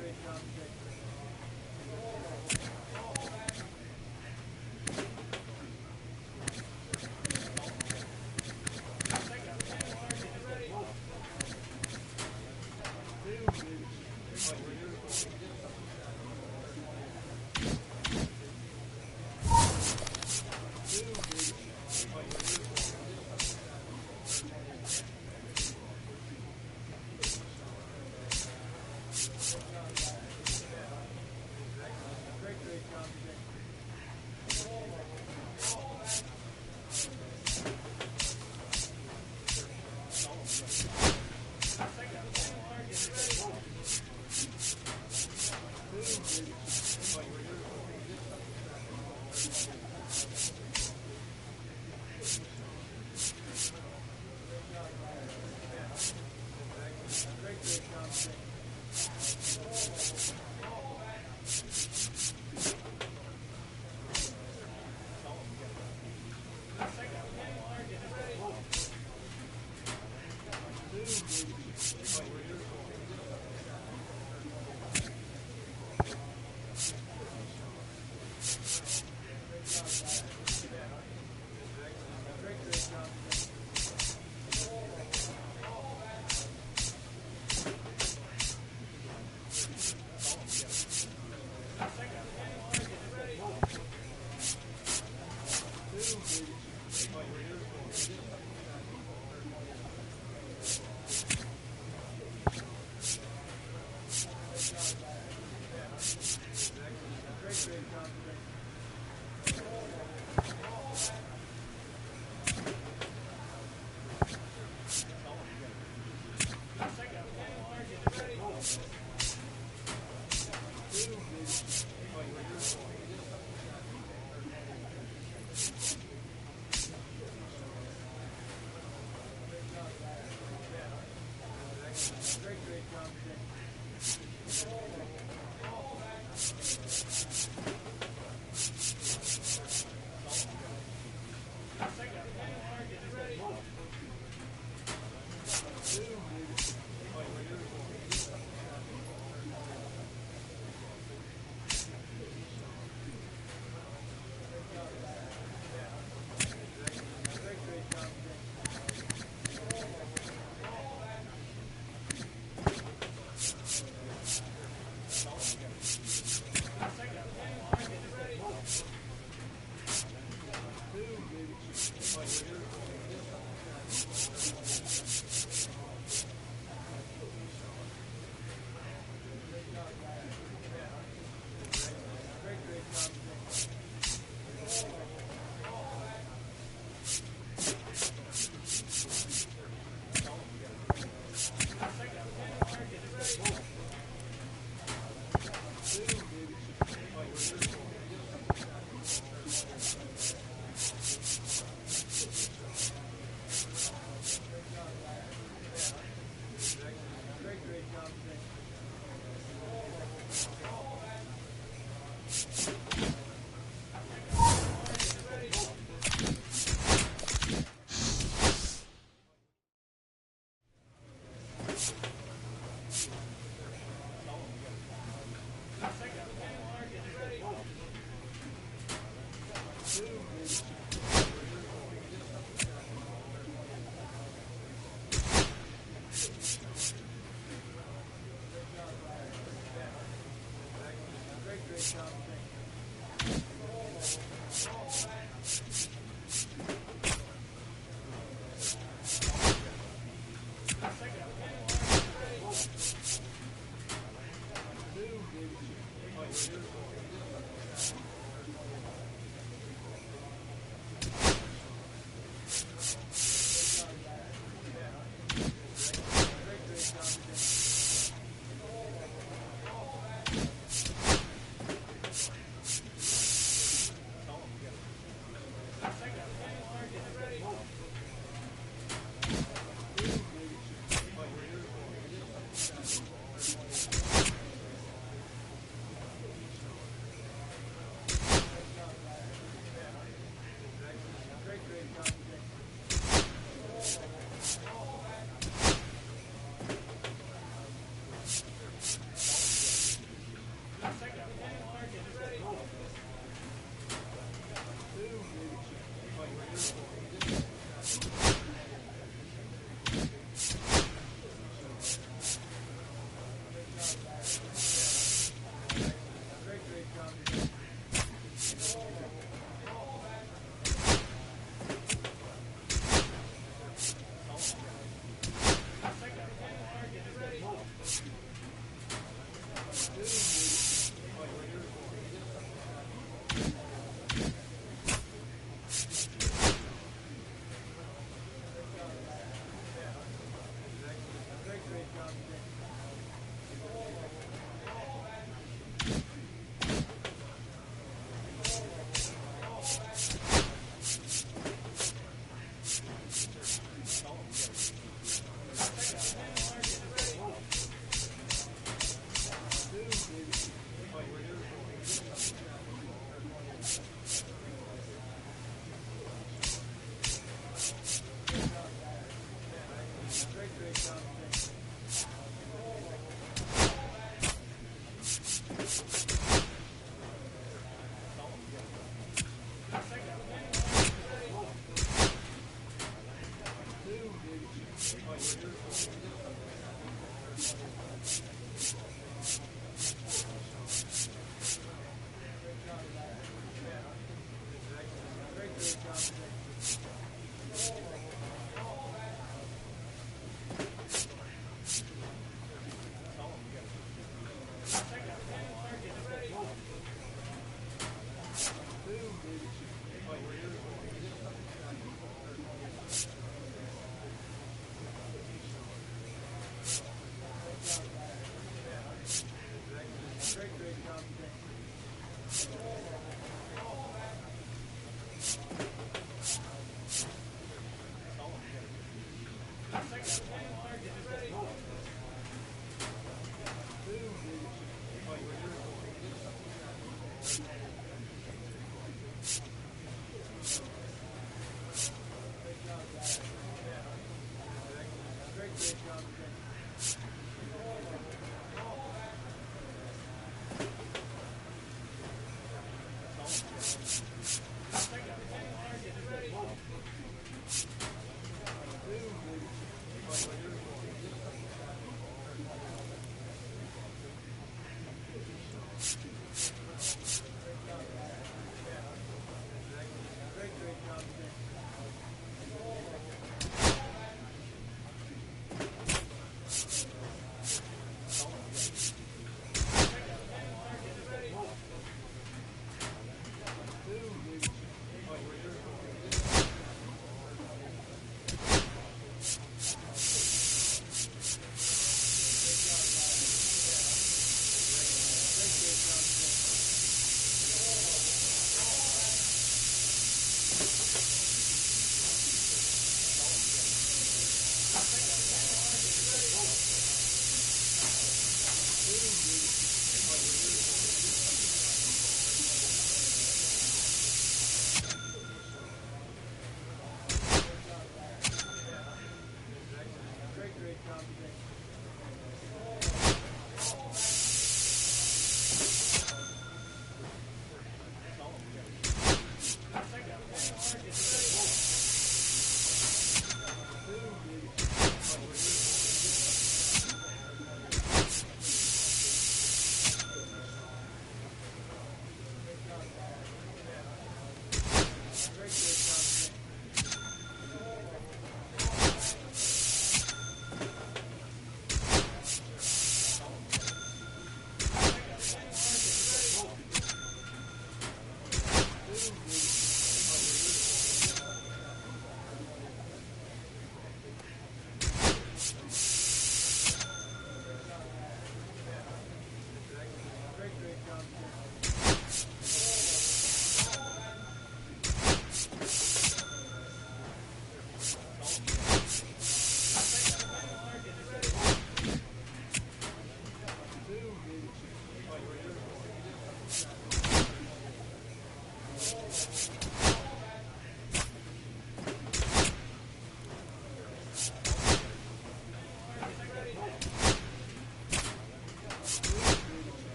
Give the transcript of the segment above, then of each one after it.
Great competition.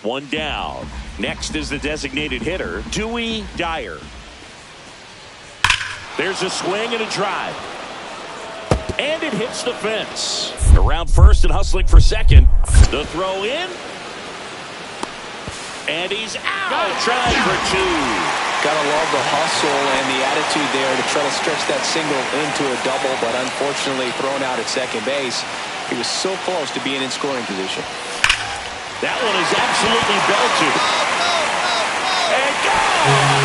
One down. Next is the designated hitter, Dewey Dyer. There's a swing and a drive. And it hits the fence. Around first and hustling for second. The throw in. And he's out. Trying for two. Gotta love the hustle and the attitude there to try to stretch that single into a double, but unfortunately thrown out at second base. He was so close to being in scoring position. That one is absolutely belted. And gone!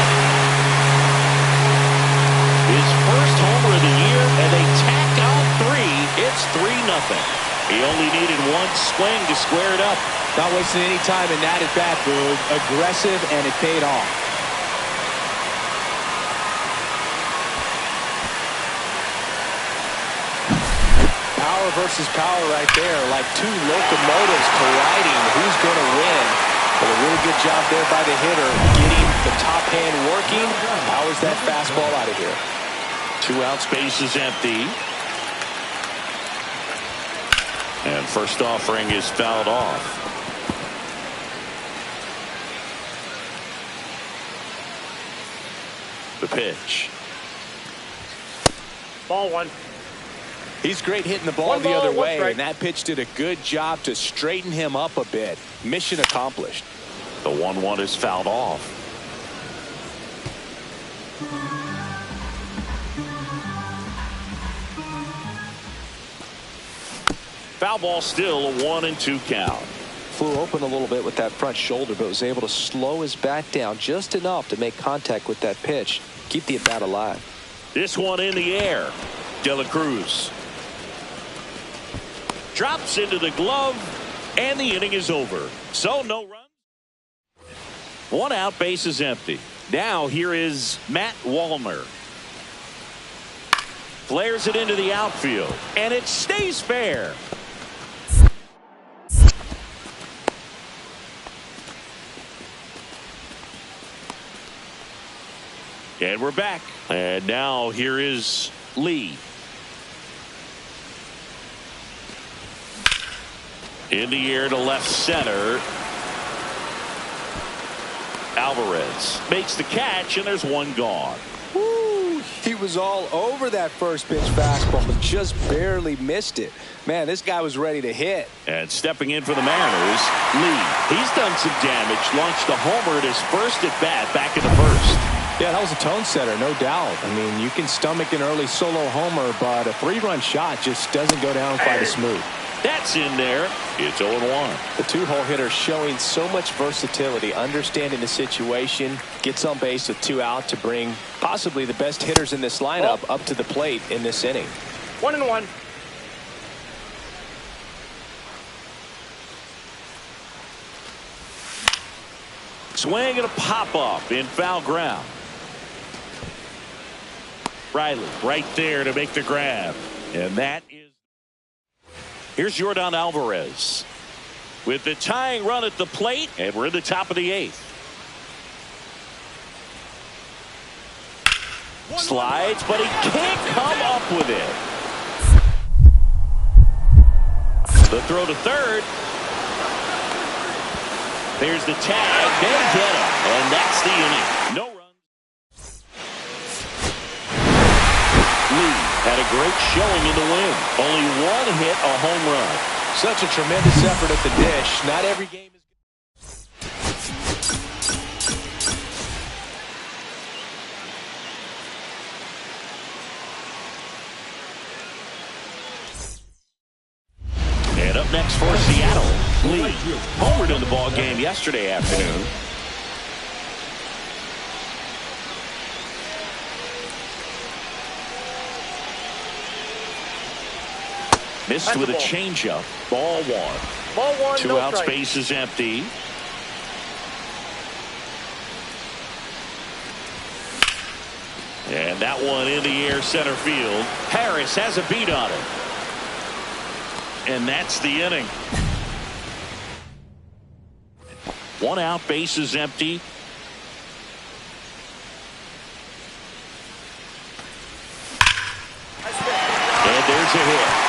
His first homer of the year, and they tack on 3. It's 3-0. He only needed one swing to square it up. Not wasting any time in that at bat, Boog. Aggressive, and it paid off. Power versus power right there, like two locomotives colliding. Who's going to win? Well, a really good job there by the hitter, getting the top hand working. Powers that fastball out of here. 2 out, space is empty. And first offering is fouled off. The pitch. Ball 1. He's great hitting the ball the other way, and that pitch did a good job to straighten him up a bit. Mission accomplished. The 1-1 is fouled off. Foul ball, still a 1-2 count. Flew open a little bit with that front shoulder, but was able to slow his bat down just enough to make contact with that pitch. Keep the at-bat alive. This one in the air. De La Cruz drops into the glove, and the inning is over. So no runs. 1 out, base is empty. Now here is Matt Wallner. Flares it into the outfield, and it stays fair. And we're back. And now here is Lee. In the air to left center. Alvarez makes the catch, and there's one gone. Woo, he was all over that first pitch fastball, just barely missed it. Man, this guy was ready to hit. And stepping in for the Mariners, Lee. He's done some damage, launched a homer at his first at bat back in the first. Yeah, that was a tone setter, no doubt. I mean, you can stomach an early solo homer, but a 3-run shot just doesn't go down quite as smooth. That's in there. It's 0-1. The 2-hole hitter showing so much versatility, understanding the situation, gets on base with 2 out to bring possibly the best hitters in this lineup up to the plate in this inning. 1-1. Swing and a pop-up in foul ground. Riley right there to make the grab. And that is... Here's Yordan Alvarez with the tying run at the plate, and we're in the top of the 8th. Slides, but he can't come up with it. The throw to third. There's the tag. They get him, and that's the inning. No runs. Lee had a great showing in the win. Only 1 hit, a home run. Such a tremendous effort at the dish. Not every game is good. And up next for Seattle, Lee homered in the ball game yesterday afternoon. Missed with a changeup. Ball 1. Ball 1. 2 out, space is empty. And that one in the air, center field. Harris has a beat on it. And that's the inning. 1 out, base is empty. And there's a hit.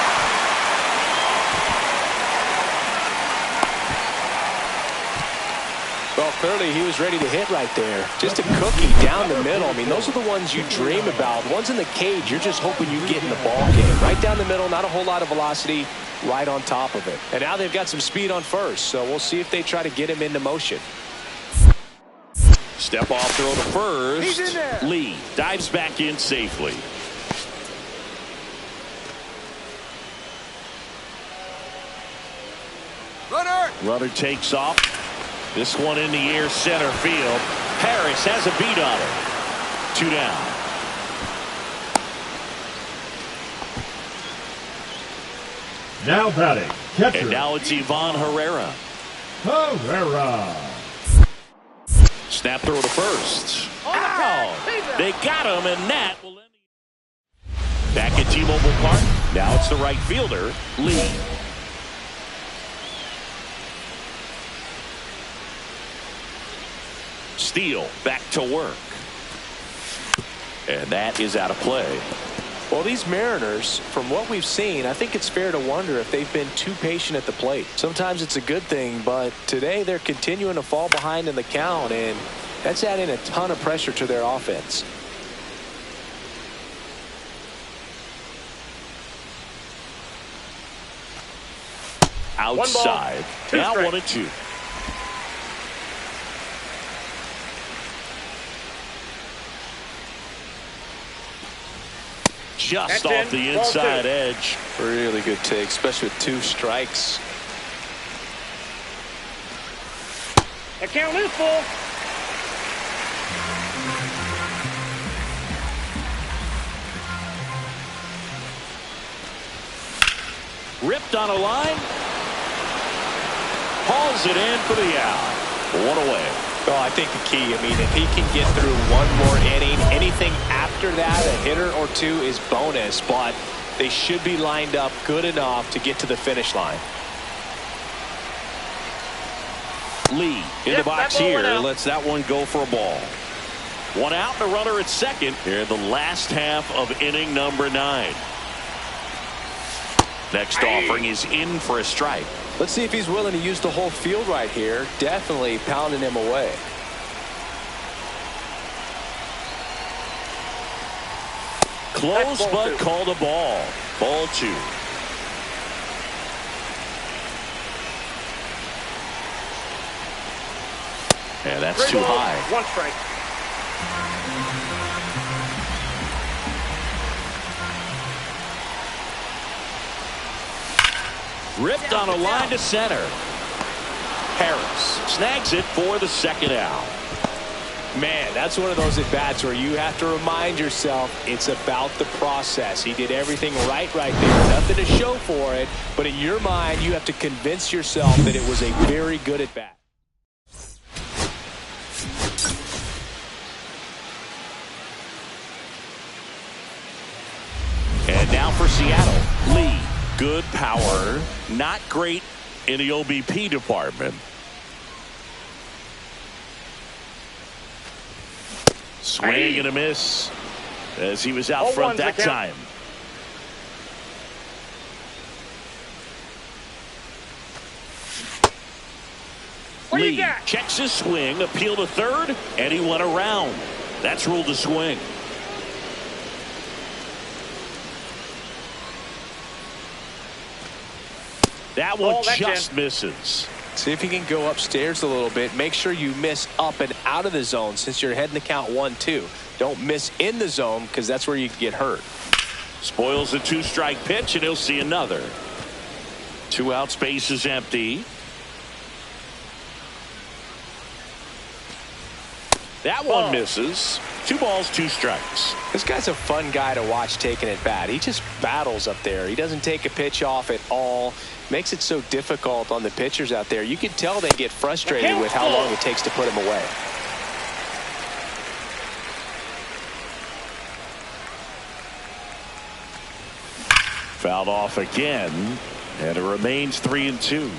clearly he was ready to hit right there. Just a cookie down the middle. I mean, those are the ones you dream about. Ones in the cage, you're just hoping you get in the ball game. Right down the middle, not a whole lot of velocity, right on top of it. And now they've got some speed on first, so we'll see if they try to get him into motion. Step off throw to first. He's in there. Lee dives back in safely. Runner takes off. This one in the air, center field. Harris has a beat on it. 2 down. Now batting, catcher. And now it's Ivan Herrera. Herrera. Snap throw to first. Ow! They got him, and that will end the... Back at T-Mobile Park. Now it's the right fielder, Lee. Steele back to work. And that is out of play. Well, these Mariners, from what we've seen, I think it's fair to wonder if they've been too patient at the plate. Sometimes it's a good thing, but today they're continuing to fall behind in the count, and that's adding a ton of pressure to their offense. Outside. Now 1-2. Just off the inside edge. Really good take, especially with 2 strikes. The count is full. Ripped on a line. Hauls it in for the out. 1 away. Oh, I think the key, I mean, if he can get through 1 more inning, anything after that, a hitter or 2 is bonus, but they should be lined up good enough to get to the finish line. Lee in the box here, lets that one go for a ball. 1 out, and a runner at second here in the last half of inning number 9. Next offering is in for a strike. Let's see if he's willing to use the whole field right here. Definitely pounding him away. Close, but called a ball. Ball 2. And that's too high. 1 strike. Ripped on a line to center. Harris snags it for the 2nd out. Man, that's one of those at-bats where you have to remind yourself it's about the process. He did everything right there. Nothing to show for it, but in your mind, you have to convince yourself that it was a very good at-bat. And now for Seattle, Lee. Good power, not great in the OBP department. Swing and a miss as he was out front that time. Lee checks his swing, appeal to third, and he went around. That's ruled a swing. That one just misses. See if he can go upstairs a little bit. Make sure you miss up and out of the zone since you're heading the count 1-2. Don't miss in the zone because that's where you can get hurt. Spoils the 2-strike pitch, and he'll see another. 2 out, space is empty. That one misses. 2 balls, 2 strikes. This guy's a fun guy to watch taking at bat. He just battles up there. He doesn't take a pitch off at all. Makes it so difficult on the pitchers out there. You can tell they get frustrated with how long it takes to put him away. Fouled off again, and it remains 3-2.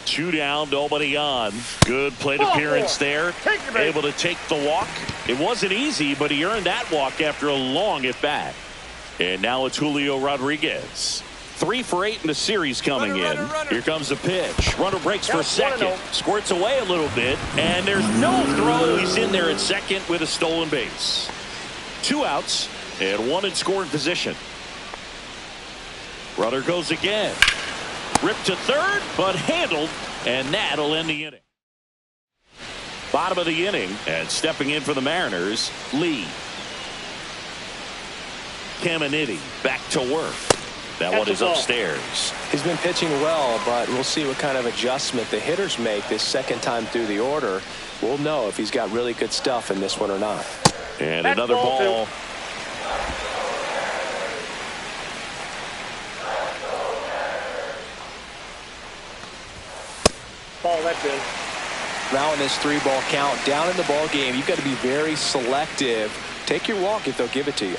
Two down, nobody on. Good plate appearance there. Able to take the walk. It wasn't easy, but he earned that walk after a long at bat. And now it's Julio Rodriguez. 3 for 8 in the series coming in. Here comes the pitch. Runner breaks for second. Squirts away a little bit. And there's no throw. He's in there at second with a stolen base. 2 outs and 1 in scoring position. Runner goes again. Ripped to third, but handled. And that'll end the inning. Bottom of the inning. And stepping in for the Mariners, Lee. Caminiti back to work. That one is upstairs. He's been pitching well, but we'll see what kind of adjustment the hitters make this second time through the order. We'll know if he's got really good stuff in this one or not. And another ball. Ball, that's in. Now in this 3-ball count, down in the ball game, you've got to be very selective. Take your walk if they'll give it to you.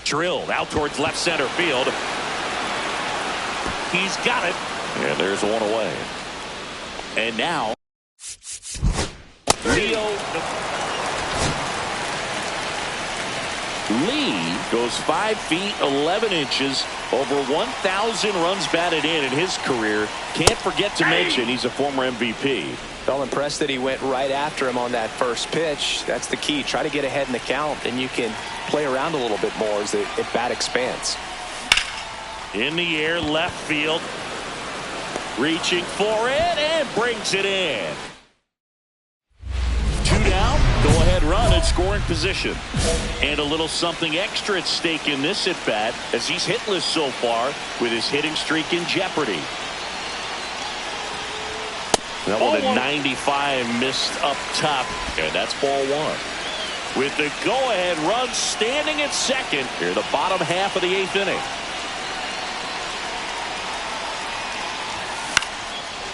Drilled out towards left center field. He's got it. And there's one away. And now Lee goes 5 feet 11 inches, over 1,000 runs batted in his career. Can't forget to mention he's a former MVP. Well, impressed that he went right after him on that first pitch. That's the key. Try to get ahead in the count, and you can play around a little bit more as the bat expands. In the air, left field. Reaching for it and brings it in. 2 down. Go-ahead run in scoring position. And a little something extra at stake in this at-bat as he's hitless so far with his hitting streak in jeopardy. That one at 95 missed up top. And that's ball 1. With the go-ahead run standing at second here, the bottom half of the 8th inning.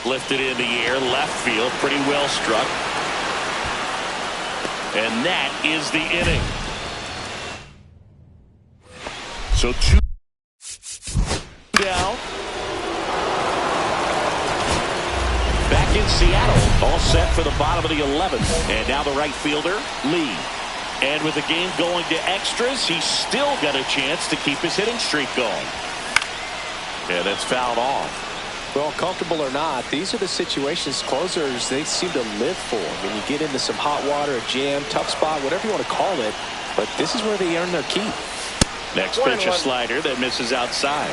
Lifted in the air, left field, pretty well struck. And that is the inning. So 2 down. Back in Seattle, all set for the bottom of the 11th. And now the right fielder, Lee. And with the game going to extras, he's still got a chance to keep his hitting streak going. And it's fouled off. Well, comfortable or not, these are the situations closers they seem to live for. When you get into some hot water, a jam, tough spot, whatever you want to call it. But this is where they earn their keep. Next pitch, a slider that misses outside.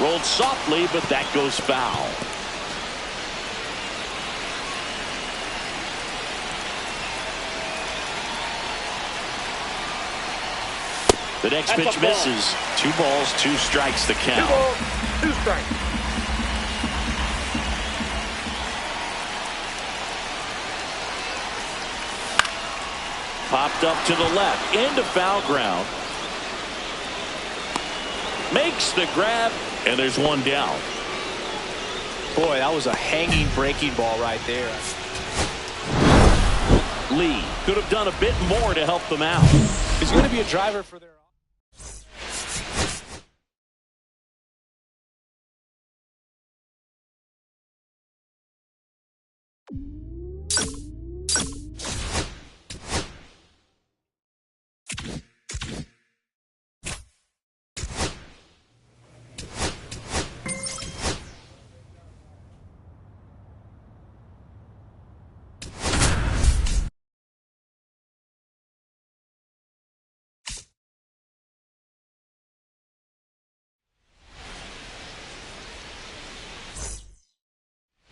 Rolled softly, but that goes foul. The next pitch misses. 2 balls, 2 strikes the count. 2 balls, 2 strikes. Popped up to the left, into foul ground. Makes the grab, and there's 1 down. Boy, that was a hanging breaking ball right there. Lee could have done a bit more to help them out. He's going to be a driver for their...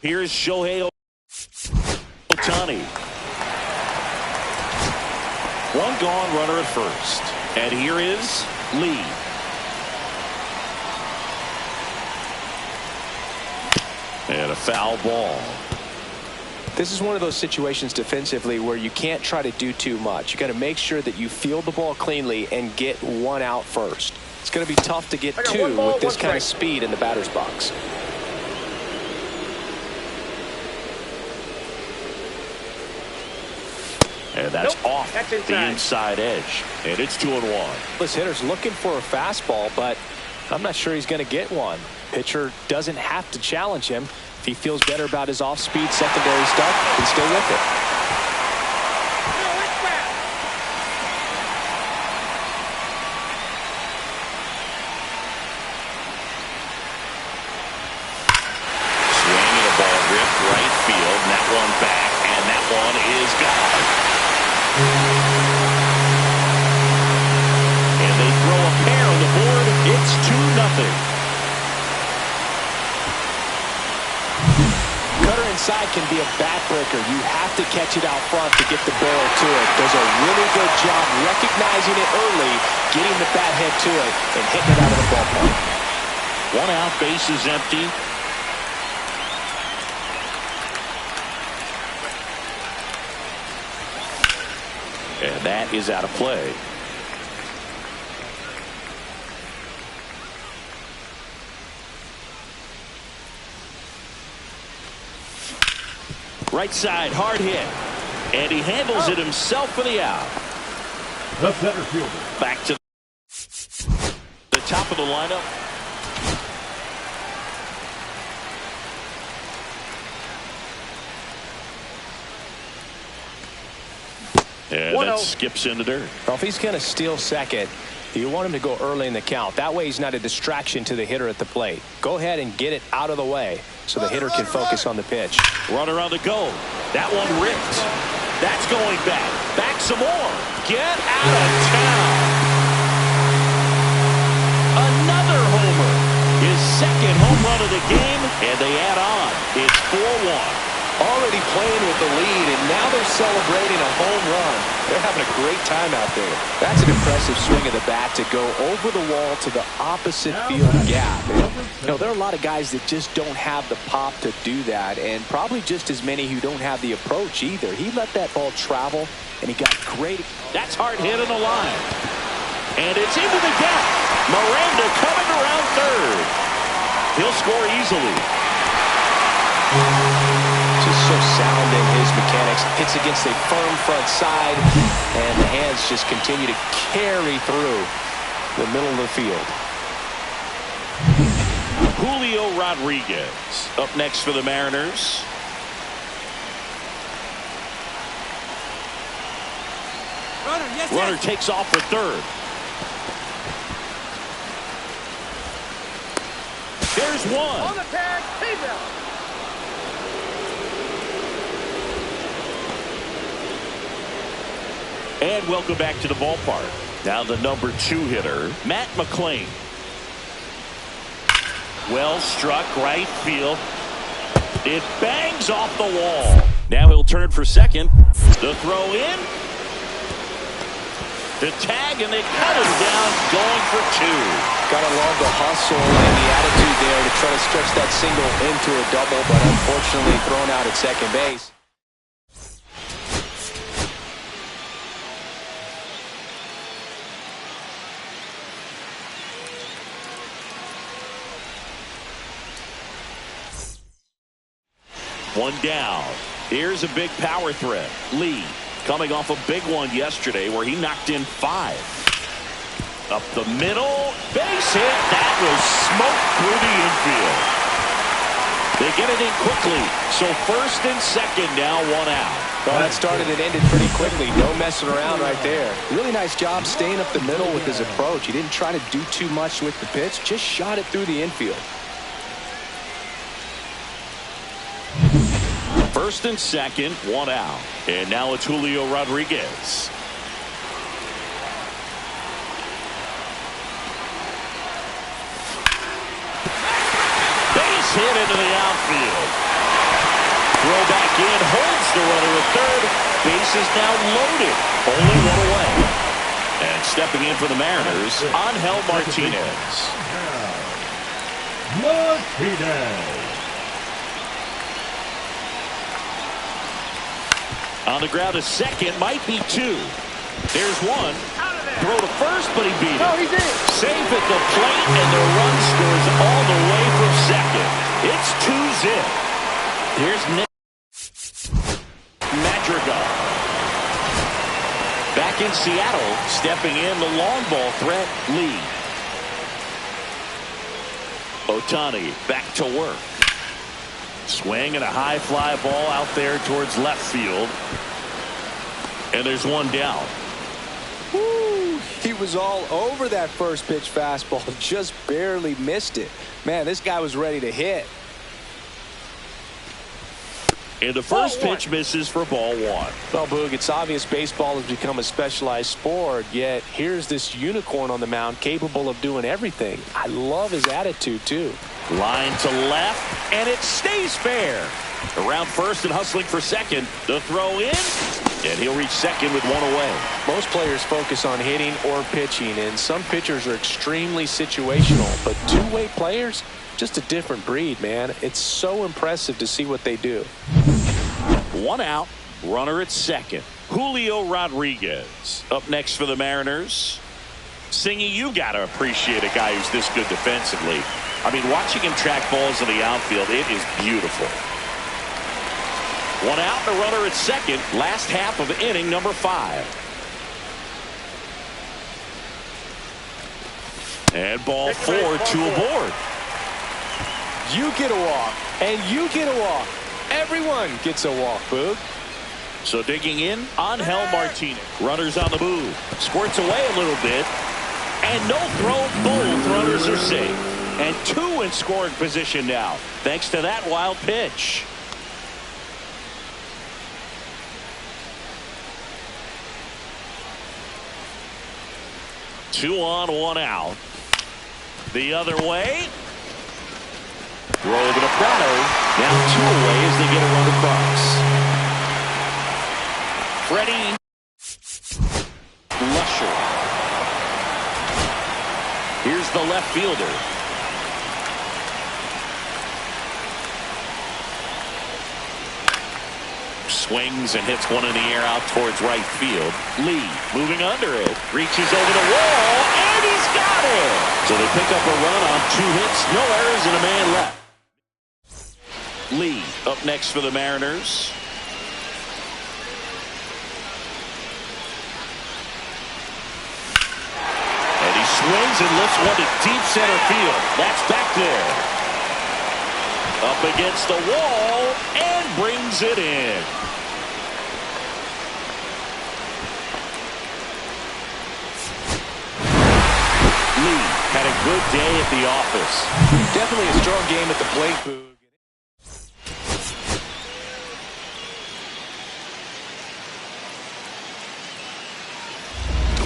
Here's Shohei Ohtani. 1 gone, runner at first. And here is Lee. And a foul ball. This is one of those situations defensively where you can't try to do too much. You got to make sure that you field the ball cleanly and get 1 out first. It's going to be tough to get 2 with this kind of speed in the batter's box. And that's off the inside edge. And it's 2-1. This hitter's looking for a fastball, but I'm not sure he's going to get one. Pitcher doesn't have to challenge him. If he feels better about his off-speed secondary stuff, he's still with it. Swinging a ball ripped right field, and that one back, and that one is gone. And they throw a pair on the board. It's 2-0. Cutter inside can be a backbreaker. You have to catch it out front to get the barrel to it. Does a really good job recognizing it early, getting the bat head to it, and hitting it out of the ballpark. 1 out, base is empty. And that is out of play. Right side, hard hit. And he handles it himself for the out. The center fielder. Back to the top of the lineup. And that skips into dirt. Well, if he's going to steal second, you want him to go early in the count. That way he's not a distraction to the hitter at the plate. Go ahead and get it out of the way so the hitter can focus on the pitch. Runner on the go. That one ripped. That's going back. Back some more. Get out of town. Another homer. His second home run of the game, and they add on. It's 4-1. Already playing with the lead, and now they're celebrating a home run. They're having a great time out there. That's an impressive swing of the bat to go over the wall to the opposite field gap. And, you know, there are a lot of guys that just don't have the pop to do that, and probably just as many who don't have the approach either. He let that ball travel, and he got great. That's hard hit in the line. And it's into the gap. Miranda coming around third. He'll score easily. Just so sound in his mechanics. Hits against a firm front side, and the hands just continue to carry through the middle of the field. Julio Rodriguez up next for the Mariners. Runner takes off for third. There's one. On the tag, T-Bell. And welcome back to the ballpark. Now the number 2 hitter, Matt McLain. Well struck right field. It bangs off the wall. Now he'll turn for second. The throw in. The tag, and they cut him down, going for 2. Gotta love the hustle and the attitude there to try to stretch that single into a double, but unfortunately thrown out at second base. One down. Here's a big power threat. Lee coming off a big one yesterday where he knocked in 5. Up the middle. Base hit. That was smoked through the infield. They get it in quickly. So first and second now, 1 out. Well, that started and ended pretty quickly. No messing around right there. Really nice job staying up the middle with his approach. He didn't try to do too much with the pitch. Just shot it through the infield. First and second, 1 out. And now it's Julio Rodriguez. Base hit into the outfield. Throw back in, holds the runner at third. Base is now loaded. Only 1 away. And stepping in for the Mariners, Angel Martinez. Martinez. On the ground, a second, might be 2. There's 1. Throw to first, but he beat it. He's in. Safe at the plate, and the run scores all the way from second. It's 2-zip. Here's Nick Madrigal. Back in Seattle, stepping in the long ball threat, Lee. Ohtani back to work. Swing and a high fly ball out there towards left field. And there's one down. Woo, he was all over that first pitch fastball. Just barely missed it. Man, this guy was ready to hit. And the first pitch misses for ball one. Well, Boog, it's obvious baseball has become a specialized sport, yet here's this unicorn on the mound capable of doing everything. I love his attitude, too. Line to left, and it stays fair. Around first and hustling for second. The throw in, and he'll reach second with one away. Most players focus on hitting or pitching, and some pitchers are extremely situational, but two-way players, just a different breed, man. It's so impressive to see what they do. One out, runner at second. Julio Rodriguez up next for the Mariners. Singy, you got to appreciate a guy who's this good defensively. I mean, watching him track balls in the outfield, it is beautiful. One out and a runner at second. Last half of inning number 5. And ball 4, 2 aboard. You get a walk, and you get a walk. Everyone gets a walk, Boog. So digging in, Angel Martinez. Runners on the move. Squirts away a little bit. And no throw. Both runners are safe. And 2 in scoring position now, thanks to that wild pitch. Two on, 1 out. The other way. Throw over to Prado. Now 2 away as they get a run across. Freddie Lusher. Here's the left fielder. Swings and hits one in the air out towards right field. Lee moving under it. Reaches over the wall, and he's got it. So they pick up a run on 2 hits, no errors, and a man left. Lee up next for the Mariners. And he swings and lifts one to deep center field. That's back there. Up against the wall and brings it in. Lee had a good day at the office. Definitely a strong game at the plate, Boog.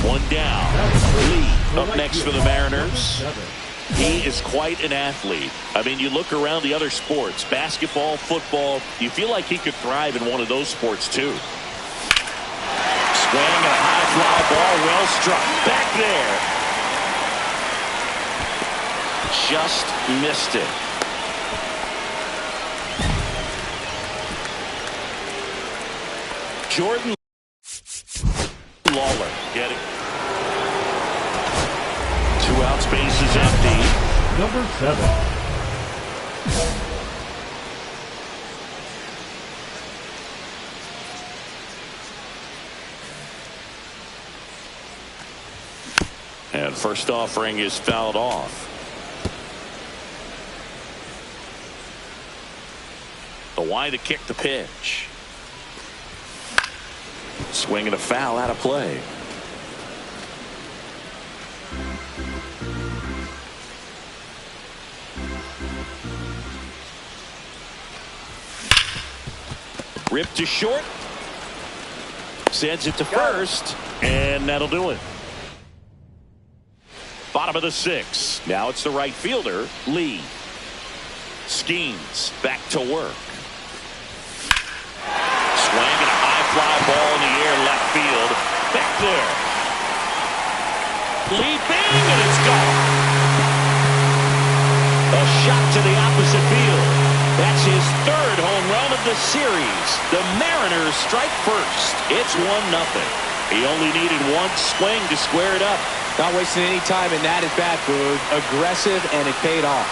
One down. Lee up next for the Mariners. He is quite an athlete. I mean, you look around the other sports, basketball, football, you feel like he could thrive in one of those sports too. Swing and a high fly ball, well struck. Back there. Just missed it. Jordan Lawler getting 2 outs, base is empty. Number 7. And first offering is fouled off. The wide to kick the pitch. Swing and a foul out of play. Ripped to short. Sends it to first. And that'll do it. Bottom of the 6th. Now it's the right fielder, Lee. Schemes back to work. Swing and a high fly ball in the air, left field. Back there. Leaping, and it's gone. A shot to the opposite field. That's his 3rd home run of the series. The Mariners strike first. It's 1-0. He only needed 1 swing to square it up. Not wasting any time in that at bat, Boog. Aggressive, and it paid off.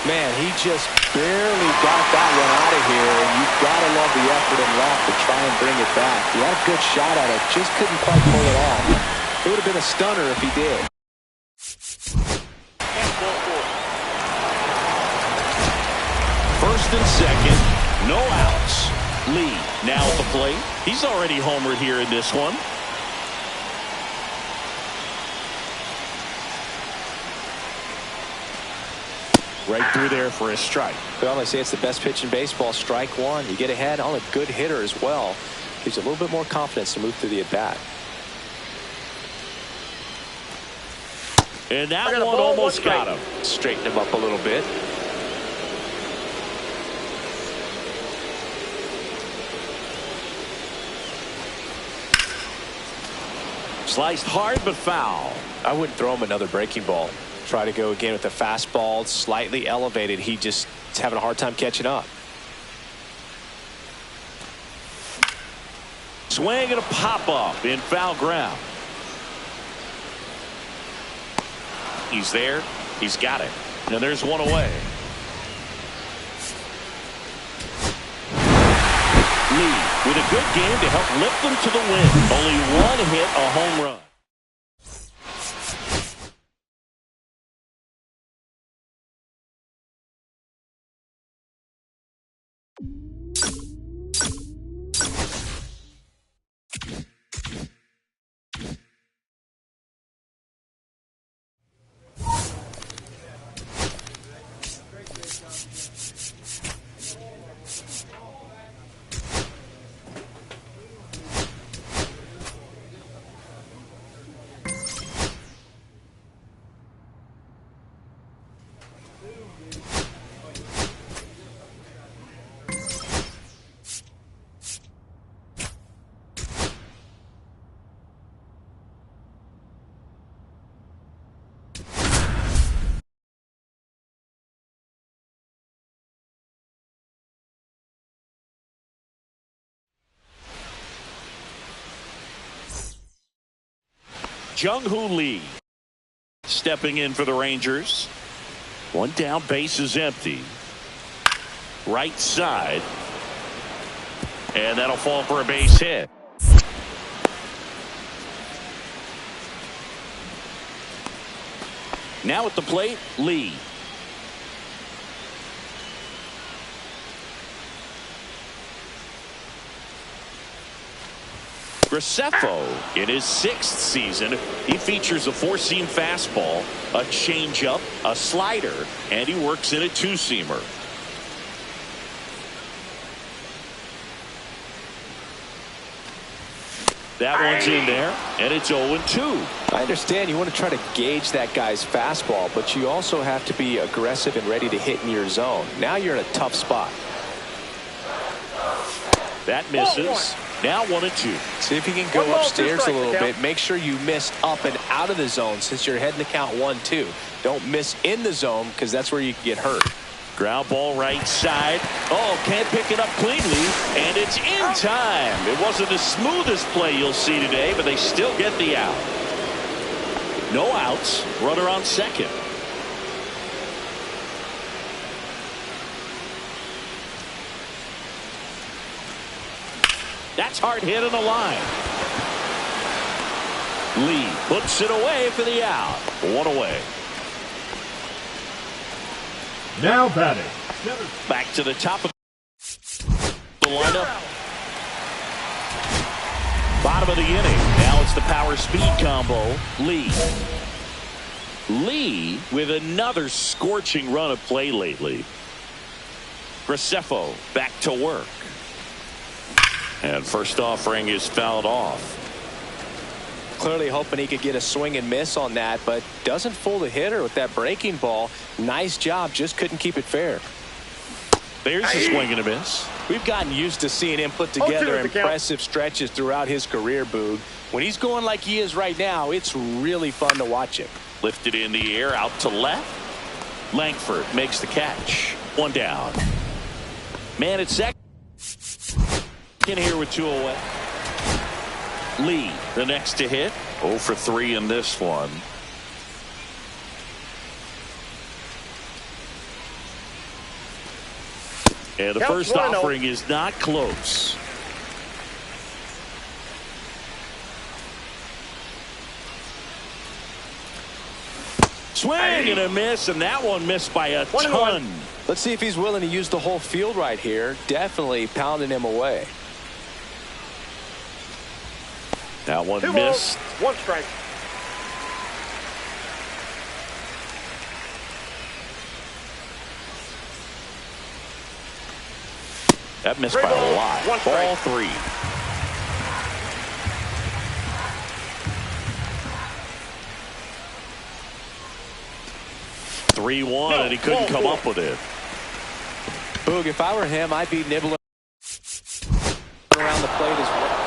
Man, he just barely got that one out of here, and you've got to love the effort and left to try and bring it back. He had a good shot at it, just couldn't quite pull it off. It would have been a stunner if he did. First and second, no outs. Lee now at the plate. He's already homered here in this one. Right through there for a strike. Well, they say it's the best pitch in baseball. Strike one. You get ahead on a good hitter as well. Gives you a little bit more confidence to move through the at-bat. And that one almost got him. Straighten him up a little bit. Sliced hard but foul. I wouldn't throw him another breaking ball. Try to go again with the fastball, slightly elevated. He just is having a hard time catching up. Swing and a pop-up in foul ground. He's there. He's got it. And there's one away. Lee with a good game to help lift them to the win. Only one hit, a home run. Jung-Hoo Lee stepping in for the Rangers. One down, base is empty. Right side. And that'll fall for a base hit. Now at the plate, Lee. Graceffo, in his 6th season, he features a 4-seam fastball, a changeup, a slider, and he works in a 2-seamer. That one's in there, and it's 0-2. I understand you want to try to gauge that guy's fastball, but you also have to be aggressive and ready to hit in your zone. Now you're in a tough spot. That misses. Now 1-2. See if you can go upstairs a little bit. Make sure you miss up and out of the zone since you're heading to count 1-2. Don't miss in the zone because that's where you can get hurt. Ground ball right side. Oh, can't pick it up cleanly, and it's in time. It wasn't the smoothest play you'll see today, but they still get the out. No outs. Runner on second. That's hard hit on the line. Lee puts it away for the out. One away. Now batting. Back to the top of the lineup. Bottom of the inning. Now it's the power speed combo. Lee. Lee with another scorching run of play lately. Graceffo back to work. And first offering is fouled off. Clearly hoping he could get a swing and miss on that, but doesn't fool the hitter with that breaking ball. Nice job, just couldn't keep it fair. There's a swing and a miss. We've gotten used to seeing him put together impressive stretches throughout his career, Boog. When he's going like he is right now, it's really fun to watch him. Lifted in the air, out to left. Langford makes the catch. One down. Man at second. In here with 2 away. Lee, the next to hit. 0 for 3 in this one. And the first offering is not close. Swing and a miss, and that one missed by a ton. Let's see if he's willing to use the whole field right here. Definitely pounding him away. That one 2 missed. balls, 1 strike. That missed 3 by a balls, lot. 1 strike. Ball 3. No, and he couldn't come up with it. Boog, if I were him, I'd be nibbling around the plate as well.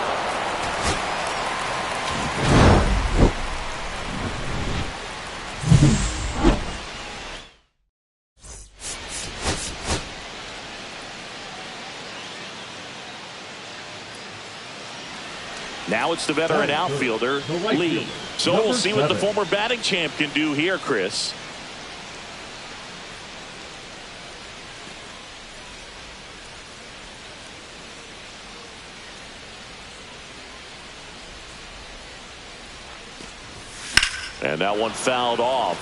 Now it's the veteran outfielder, Lee. So we'll see what the former batting champ can do here, Chris. And that one fouled off.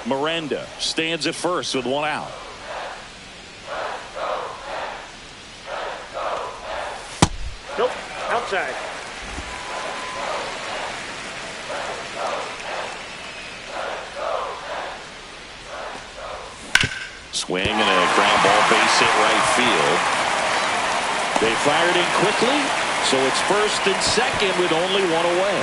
Miranda stands at first with 1 out. Nope, outside. Swing and a ground ball, base hit right field. They fired in quickly, so it's first and second with only 1 away.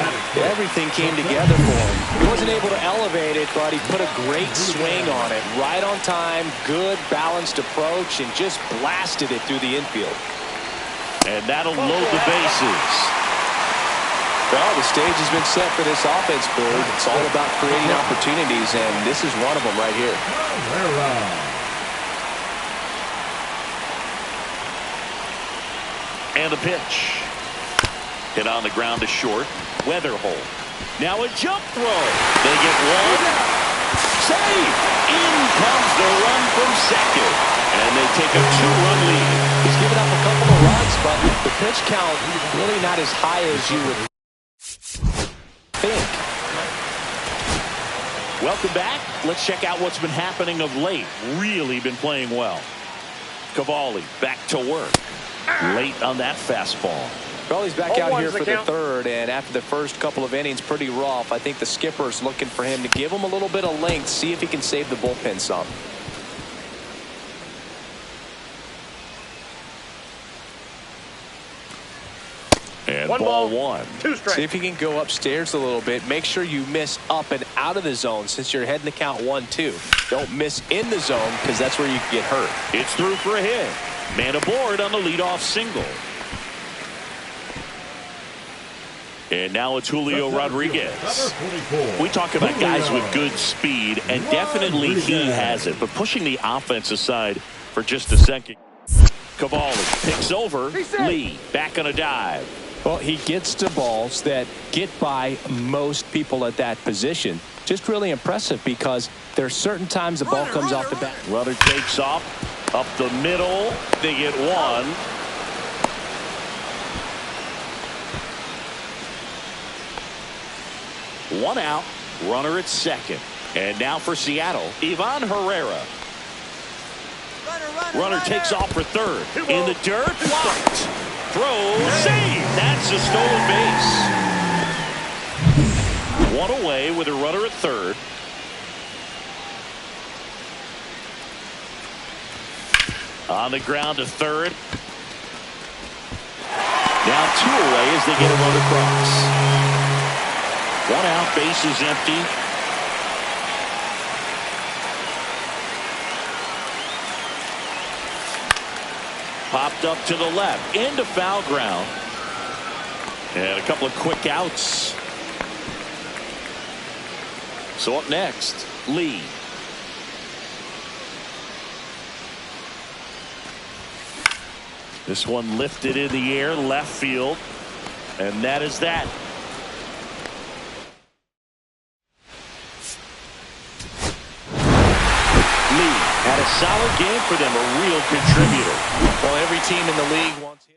Everything came together for him. He wasn't able to elevate it, but he put a great swing on it. Right on time, good balanced approach, and just blasted it through the infield. And that'll load the bases. Well, the stage has been set for this offense, Boog. It's all about creating opportunities, and this is one of them right here. And the pitch. Hit on the ground to short. Weatherhold. Now a jump throw. They get 1. Save. In comes the run from second. And they take a 2-run lead. He's given up a couple of runs, but the pitch count really not as high as you would think. Welcome back. Let's check out what's been happening of late. Really been playing well. Cavalli back to work. Late on that fastball. Well, he's back out here for the count. 3rd, and after the first couple of innings, pretty rough. I think the skipper's looking for him to give him a little bit of length, see if he can save the bullpen some. And 1 ball ball, 1. 2 strikes. See if you can go upstairs a little bit. Make sure you miss up and out of the zone since you're heading to count 1-2. Don't miss in the zone because that's where you can get hurt. It's through for a hit. Man aboard on the leadoff single. And now it's Julio Rodriguez. We talk about guys with good speed, and definitely he has it. But pushing the offense aside for just a second. Cavalli picks over. Lee back on a dive. Well, he gets to balls that get by most people at that position. Just really impressive because there are certain times the ball comes off the bat. Runner takes off up the middle. They get 1. One out. Runner at second. And now for Seattle, Ivan Herrera. Runner takes off for third. In the dirt. Blocked. Throw. Save. That's a stolen base. 1 away with a runner at third. On the ground to third. Now 2 away as they get a run across. 1 out, base is empty. Popped up to the left, into foul ground. And a couple of quick outs. So up next, Lee. This one lifted in the air, left field. And that is that. Lee had a solid game for them, a real contributor. Well, every team in the league wants him.